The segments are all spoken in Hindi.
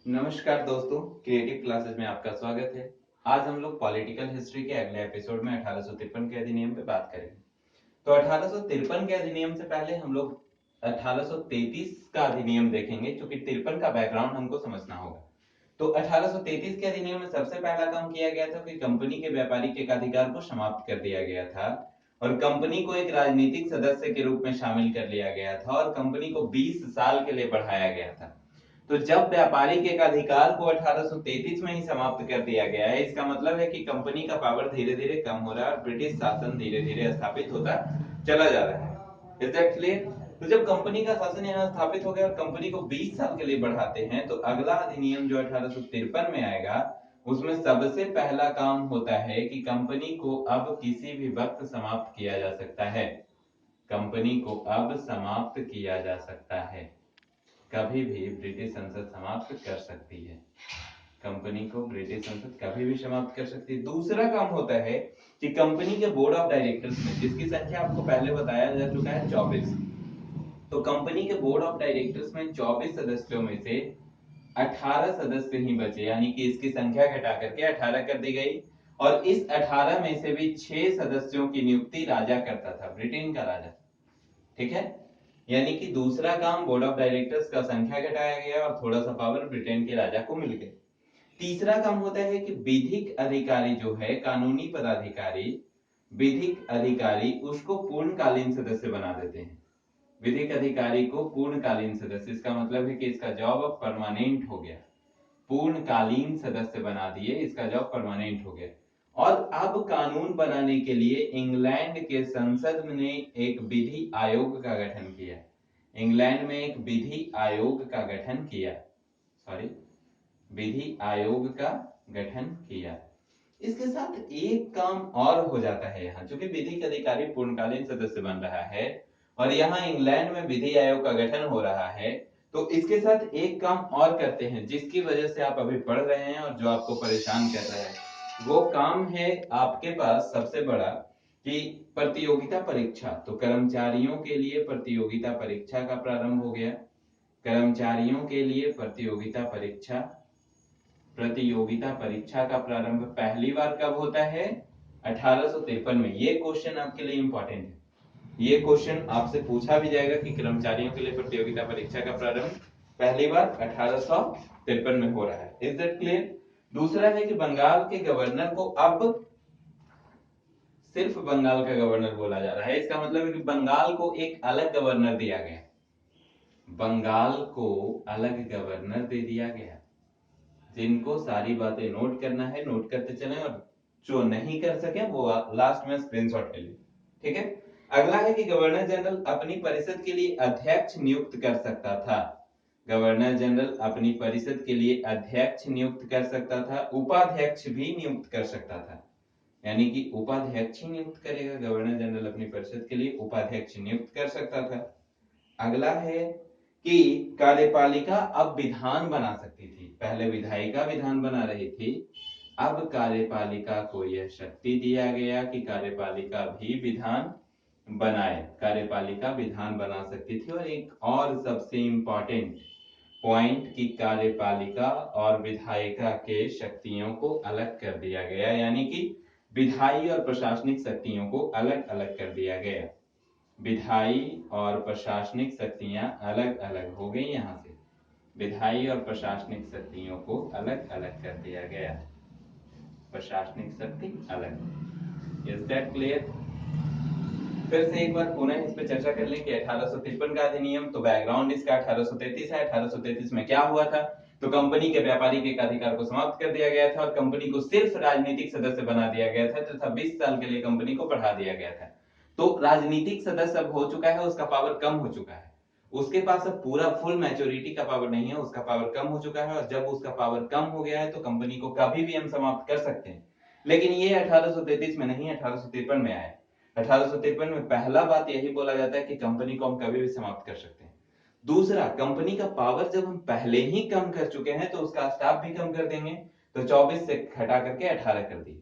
नमस्कार दोस्तों, क्रिएटिव क्लासेस में आपका स्वागत है। आज हम लोग पॉलिटिकल हिस्ट्री के अगले एपिसोड में 1853 के अधिनियम पे बात करेंगे। तो 1853 के अधिनियम से पहले हम लोग 1833 का अधिनियम देखेंगे, क्योंकि 53 का बैकग्राउंड हमको समझना होगा। तो 1833 के अधिनियम में सबसे पहला काम किया गया था कि कंपनी के व्यापारिक एकाधिकार को समाप्त कर दिया गया था और कंपनी को एक राजनीतिक सदस्य के रूप में शामिल कर लिया गया था और कंपनी को 20 साल के लिए बढ़ाया गया था। तो जब व्यापारिक एकाधिकार को 1833 में ही समाप्त कर दिया गया है, इसका मतलब है कि कंपनी का पावर धीरे धीरे कम हो रहा है और ब्रिटिश शासन धीरे धीरे स्थापित होता चला जा रहा है। Is that clear? तो जब कंपनी का शासन यहाँ स्थापित हो गया और कंपनी को 20 साल के लिए बढ़ाते हैं, तो अगला अधिनियम जो 1853 में आएगा, उसमें सबसे पहला काम होता है कि कंपनी को अब किसी भी वक्त समाप्त किया जा सकता है। कंपनी को अब समाप्त किया जा सकता है, कभी भी ब्रिटिश संसद समाप्त कर सकती है। कंपनी को ब्रिटिश संसद कभी भी समाप्त कर सकती है। दूसरा काम होता है कि कंपनी के बोर्ड ऑफ डायरेक्टर्स में, जिसकी संख्या आपको पहले बताया जा चुका है 24, तो कंपनी के बोर्ड ऑफ डायरेक्टर्स में 24 सदस्यों में से 18 सदस्य ही बचे, यानी कि इसकी संख्या घटा करके 18 कर दी गई और इस 18 में से भी 6 सदस्यों की नियुक्ति राजा करता था, ब्रिटेन का राजा। ठीक है, यानी कि दूसरा काम बोर्ड ऑफ डायरेक्टर्स का संख्या घटाया गया और थोड़ा सा पावर ब्रिटेन के राजा को मिल गया। तीसरा काम होता है कि विधिक अधिकारी जो है, कानूनी पदाधिकारी, विधिक अधिकारी उसको पूर्णकालीन सदस्य बना देते हैं। विधिक अधिकारी को पूर्णकालीन सदस्य, इसका मतलब है कि इसका जॉब अब परमानेंट हो गया। पूर्णकालीन सदस्य बना दिए, इसका जॉब परमानेंट हो गया। और अब कानून बनाने के लिए इंग्लैंड के संसद ने एक विधि आयोग का गठन किया। इंग्लैंड में एक विधि आयोग का गठन किया, विधि आयोग का गठन किया। इसके साथ एक काम और हो जाता है यहाँ, चूंकि विधिक अधिकारी पूर्णकालीन सदस्य बन रहा है और यहाँ इंग्लैंड में विधि आयोग का गठन हो रहा है, तो इसके साथ एक काम और करते हैं जिसकी वजह से आप अभी पढ़ रहे हैं और जो आपको परेशान कर रहा है। वो काम है आपके पास सबसे बड़ा कि प्रतियोगिता परीक्षा। तो कर्मचारियों के लिए प्रतियोगिता परीक्षा का प्रारंभ हो गया। कर्मचारियों के लिए प्रतियोगिता परीक्षा का प्रारंभ पहली बार कब होता है? 1853 में। ये क्वेश्चन आपके लिए इंपॉर्टेंट है। ये क्वेश्चन आपसे पूछा भी जाएगा कि कर्मचारियों के लिए प्रतियोगिता परीक्षा का प्रारंभ पहली बार 1853 में हो रहा है। Is that clear? दूसरा है कि बंगाल के गवर्नर को अब सिर्फ बंगाल का गवर्नर बोला जा रहा है। इसका मतलब है कि बंगाल को एक अलग गवर्नर दिया गया। बंगाल को अलग गवर्नर दे दिया गया। जिनको सारी बातें नोट करना है नोट करते चलें, और जो नहीं कर सके वो लास्ट में स्क्रीनशॉट ले लें। ठीक है, अगला है कि गवर्नर जनरल अपनी परिषद के लिए अध्यक्ष नियुक्त कर सकता था। गवर्नर जनरल अपनी परिषद के लिए अध्यक्ष नियुक्त कर सकता था, उपाध्यक्ष भी नियुक्त कर सकता था। यानी कि उपाध्यक्ष ही नियुक्त करेगा, गवर्नर जनरल अपनी परिषद के लिए उपाध्यक्ष नियुक्त कर सकता था। अगला है कि कार्यपालिका अब विधान बना सकती थी। पहले विधायिका विधान बना रही थी, अब कार्यपालिका को यह शक्ति दिया गया कि कार्यपालिका भी विधान बनाए। कार्यपालिका विधान बना सकती थी। और एक और सबसे इंपॉर्टेंट पॉइंट कि कार्यपालिका और विधायिका के शक्तियों को अलग कर दिया गया, यानी कि विधायी और प्रशासनिक शक्तियों को अलग अलग कर दिया गया। विधायी और प्रशासनिक शक्तियां अलग अलग हो गई। यहां से विधायी और प्रशासनिक शक्तियों को अलग अलग कर दिया गया। प्रशासनिक शक्ति अलग। Is that clear? फिर से एक बार पुनः इस पर चर्चा कर लें कि 1853 का अधिनियम, तो बैकग्राउंड इसका 1833 है। 1833 में क्या हुआ था? तो कंपनी के व्यापारिक एकाधिकार को समाप्त कर दिया गया था और कंपनी को सिर्फ राजनीतिक सदस्य बना दिया गया था तथा 20 साल के लिए कंपनी को बढ़ा दिया गया था। तो राजनीतिक सदस्य अब हो चुका है, उसका पावर कम हो चुका है। उसके पास अब पूरा फुल मैच्योरिटी का पावर नहीं है, उसका पावर कम हो चुका है। और जब उसका पावर कम हो गया है तो कंपनी को कभी भी हम समाप्त कर सकते हैं। लेकिन ये 1833 में नहीं, 1853 में आया। 1853 में पहला बात यही बोला जाता है कि कंपनी को हम कभी भी समाप्त कर सकते हैं। दूसरा, कंपनी का पावर जब हम पहले ही कम कर चुके हैं तो उसका स्टाफ भी कम कर देंगे। तो 24 से घटा करके 18 कर दिए।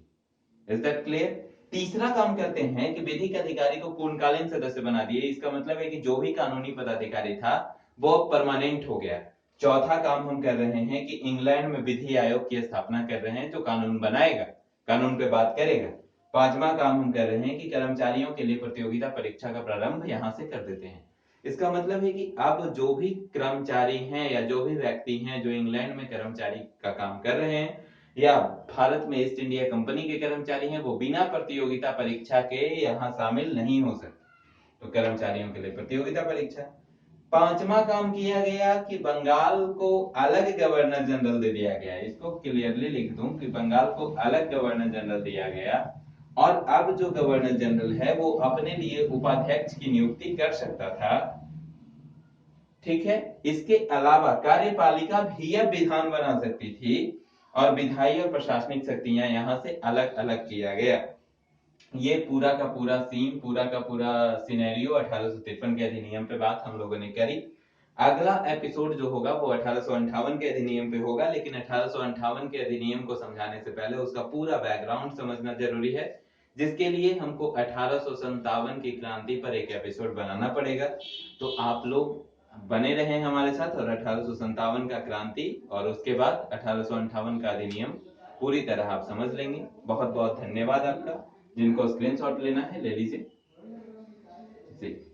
Is that clear? तीसरा काम करते हैं कि विधिक अधिकारी को पूर्णकालीन सदस्य बना दिए। इसका मतलब है कि जो भी कानूनी पदाधिकारी था वो परमानेंट हो गया। चौथा काम हम कर रहे हैं कि इंग्लैंड में विधि आयोग की स्थापना कर रहे हैं जो कानून बनाएगा, कानून पे बात करेगा। पांचवा काम हम कर रहे हैं कि कर्मचारियों के लिए प्रतियोगिता परीक्षा का प्रारंभ यहां से कर देते हैं। इसका मतलब है कि अब जो भी कर्मचारी हैं या जो भी व्यक्ति हैं जो इंग्लैंड में कर्मचारी का काम कर रहे हैं या भारत में ईस्ट इंडिया कंपनी के कर्मचारी हैं, वो बिना प्रतियोगिता परीक्षा के यहाँ शामिल नहीं हो सकते। तो कर्मचारियों के लिए प्रतियोगिता परीक्षा। पांचवा काम किया गया कि बंगाल को अलग गवर्नर जनरल दे दिया गया। इसको क्लियरली लिख दूं कि बंगाल को अलग गवर्नर जनरल दिया गया और अब जो गवर्नर जनरल है वो अपने लिए उपाध्यक्ष की नियुक्ति कर सकता था। ठीक है, इसके अलावा कार्यपालिका भी अब विधान बना सकती थी और विधायी और प्रशासनिक शक्तियां यहां से अलग अलग किया गया। ये पूरा का पूरा सीन, पूरा का पूरा सिनेरियो 1853 के अधिनियम पे बात हम लोगों ने करी। अगला एपिसोड जो होगा वो 1858 के अधिनियम पे होगा, लेकिन 1858 के अधिनियम को समझाने से पहले उसका पूरा बैकग्राउंड समझना जरूरी है, जिसके लिए हमको 1857 की क्रांति पर एक एपिसोड बनाना पड़ेगा। तो आप लोग बने रहे हमारे साथ और 1857 का क्रांति और उसके बाद 1858 का अधिनियम पूरी तरह आप समझ लेंगे। बहुत बहुत धन्यवाद आपका। जिनको स्क्रीनशॉट लेना है ले लीजिए जी।